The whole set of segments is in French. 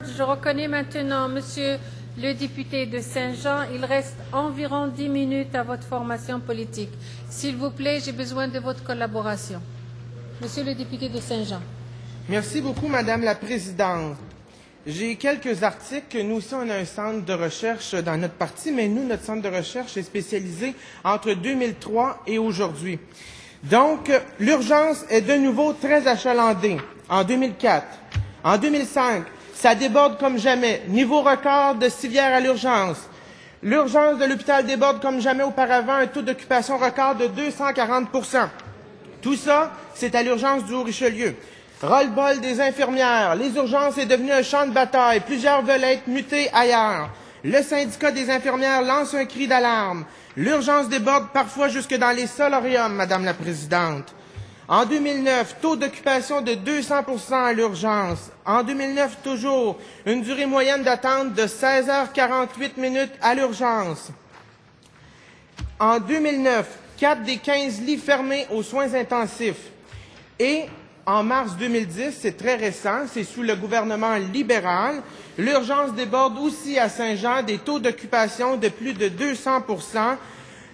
Je reconnais maintenant Monsieur le député de Saint-Jean. Il reste environ 10 minutes à votre formation politique. S'il vous plaît, j'ai besoin de votre collaboration. Monsieur le député de Saint-Jean. Merci beaucoup, Madame la Présidente. J'ai quelques articles. Nous aussi, on a un centre de recherche dans notre parti, mais nous, notre centre de recherche est spécialisé entre 2003 et aujourd'hui. Donc, l'urgence est de nouveau très achalandée. En 2004, en 2005, ça déborde comme jamais. Niveau record de civières à l'urgence. L'urgence de l'hôpital déborde comme jamais auparavant, un taux d'occupation record de 240 %. Tout ça, c'est à l'urgence du Haut-Richelieu. Roll-ball des infirmières. Les urgences est devenu un champ de bataille. Plusieurs veulent être mutées ailleurs. Le syndicat des infirmières lance un cri d'alarme. L'urgence déborde parfois jusque dans les solariums, Madame la Présidente. En 2009, taux d'occupation de 200 % à l'urgence. En 2009, toujours, une durée moyenne d'attente de 16h48 minutes à l'urgence. En 2009, 4 des 15 lits fermés aux soins intensifs. Et en mars 2010, c'est très récent, c'est sous le gouvernement libéral, l'urgence déborde aussi à Saint-Jean des taux d'occupation de plus de 200 %,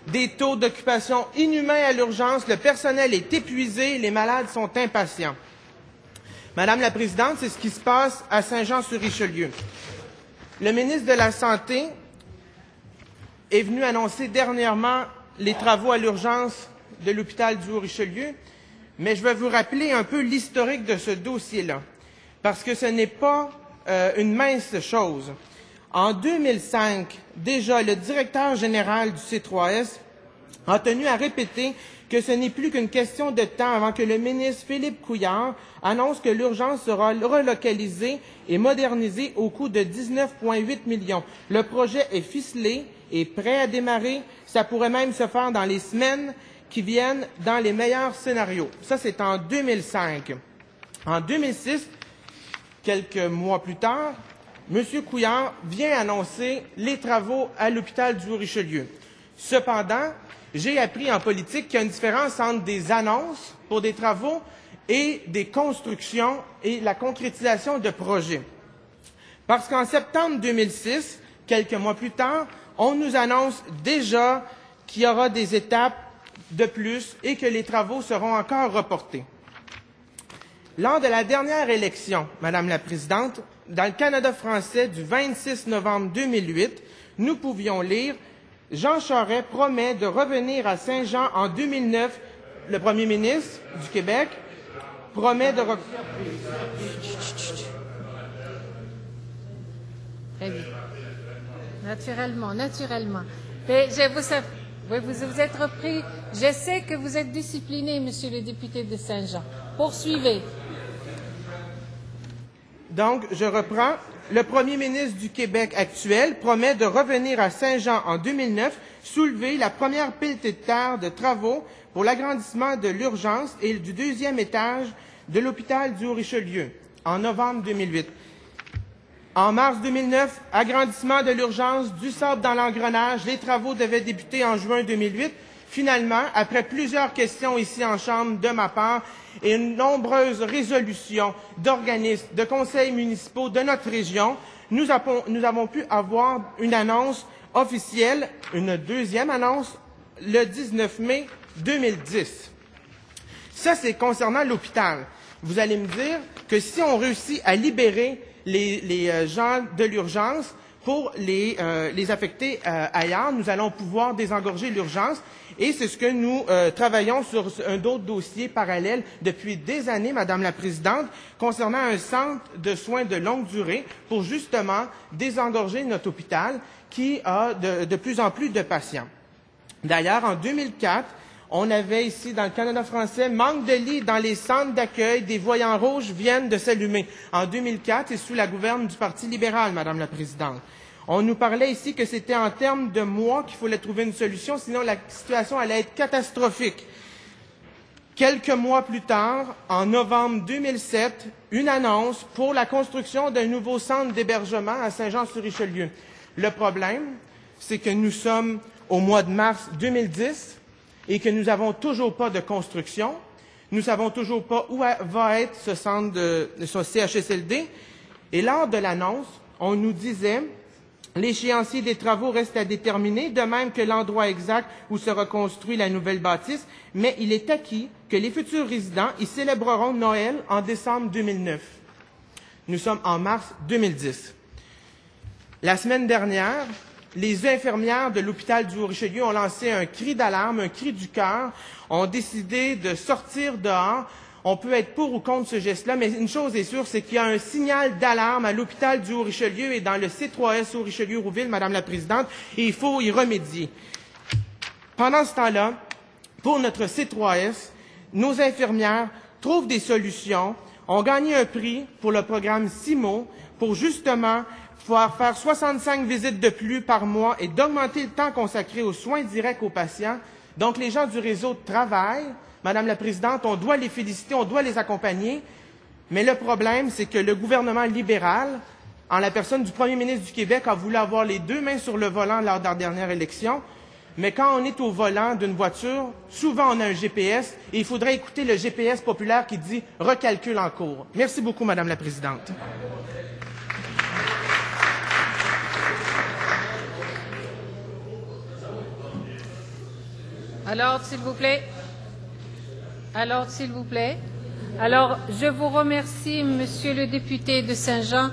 des taux d'occupation inhumains à l'urgence, le personnel est épuisé, les malades sont impatients. Madame la Présidente, c'est ce qui se passe à Saint-Jean-sur-Richelieu. Le ministre de la Santé est venu annoncer dernièrement les travaux à l'urgence de l'hôpital du Haut-Richelieu, mais je vais vous rappeler un peu l'historique de ce dossier-là, parce que ce n'est pas une mince chose. En 2005, déjà, le directeur général du C3S a tenu à répéter que ce n'est plus qu'une question de temps avant que le ministre Philippe Couillard annonce que l'urgence sera relocalisée et modernisée au coût de 19,8 millions. Le projet est ficelé et prêt à démarrer. Ça pourrait même se faire dans les semaines qui viennent dans les meilleurs scénarios. Ça, c'est en 2005. En 2006, quelques mois plus tard, M. Couillard vient annoncer les travaux à l'hôpital du Haut-Richelieu. Cependant, j'ai appris en politique qu'il y a une différence entre des annonces pour des travaux et des constructions et la concrétisation de projets. Parce qu'en septembre 2006, quelques mois plus tard, on nous annonce déjà qu'il y aura des étapes de plus et que les travaux seront encore reportés. Lors de la dernière élection, Madame la Présidente, dans le Canada français du 26 novembre 2008, nous pouvions lire « Jean Charest promet de revenir à Saint-Jean en 2009. Le premier ministre du Québec promet de... Très bien. Naturellement, naturellement. Mais vous êtes repris. Je sais que vous êtes discipliné, Monsieur le député de Saint-Jean. Poursuivez. Donc, je reprends. Le premier ministre du Québec actuel promet de revenir à Saint-Jean en 2009, soulever la première pile de terre de travaux pour l'agrandissement de l'urgence et du deuxième étage de l'hôpital du Haut-Richelieu en novembre 2008. En mars 2009, agrandissement de l'urgence, du sable dans l'engrenage. Les travaux devaient débuter en juin 2008. Finalement, après plusieurs questions ici en Chambre de ma part et une nombreuse résolutions d'organismes, de conseils municipaux de notre région, nous avons pu avoir une annonce officielle, une deuxième annonce, le 19 mai 2010. Ça, c'est concernant l'hôpital. Vous allez me dire que si on réussit à libérer les gens de l'urgence pour les affecter ailleurs, nous allons pouvoir désengorger l'urgence. Et c'est ce que nous travaillons sur un autre dossier parallèle depuis des années, Madame la Présidente, concernant un centre de soins de longue durée pour justement désengorger notre hôpital qui a de plus en plus de patients. D'ailleurs, en 2004, on avait ici, dans le Canada français, manque de lits dans les centres d'accueil. Des voyants rouges viennent de s'allumer. En 2004, et sous la gouverne du Parti libéral, Madame la Présidente. On nous parlait ici que c'était en termes de mois qu'il fallait trouver une solution, sinon la situation allait être catastrophique. Quelques mois plus tard, en novembre 2007, une annonce pour la construction d'un nouveau centre d'hébergement à Saint-Jean-sur-Richelieu. Le problème, c'est que nous sommes au mois de mars 2010 et que nous n'avons toujours pas de construction. Nous ne savons toujours pas où va être ce centre ce CHSLD. Et lors de l'annonce, on nous disait « L'échéancier des travaux reste à déterminer, de même que l'endroit exact où sera construite la nouvelle bâtisse, mais il est acquis que les futurs résidents y célébreront Noël en décembre 2009. » Nous sommes en mars 2010. La semaine dernière, les infirmières de l'hôpital du Haut-Richelieu ont lancé un cri d'alarme, un cri du cœur, ont décidé de sortir dehors. On peut être pour ou contre ce geste-là, mais une chose est sûre, c'est qu'il y a un signal d'alarme à l'hôpital du Haut-Richelieu et dans le C3S Haut-Richelieu-Rouville, Madame la Présidente, et il faut y remédier. Pendant ce temps-là, pour notre C3S, nos infirmières trouvent des solutions, ont gagné un prix pour le programme CIMO pour justement pouvoir faire 65 visites de plus par mois et d'augmenter le temps consacré aux soins directs aux patients. Donc, les gens du réseau travaillent. Madame la Présidente, on doit les féliciter, on doit les accompagner. Mais le problème, c'est que le gouvernement libéral, en la personne du premier ministre du Québec, a voulu avoir les deux mains sur le volant lors de la dernière élection. Mais quand on est au volant d'une voiture, souvent on a un GPS et il faudrait écouter le GPS populaire qui dit « recalcul en cours ». Merci beaucoup, Madame la Présidente. Alors, s'il vous plaît. Alors, je vous remercie, Monsieur le député de Saint-Jean.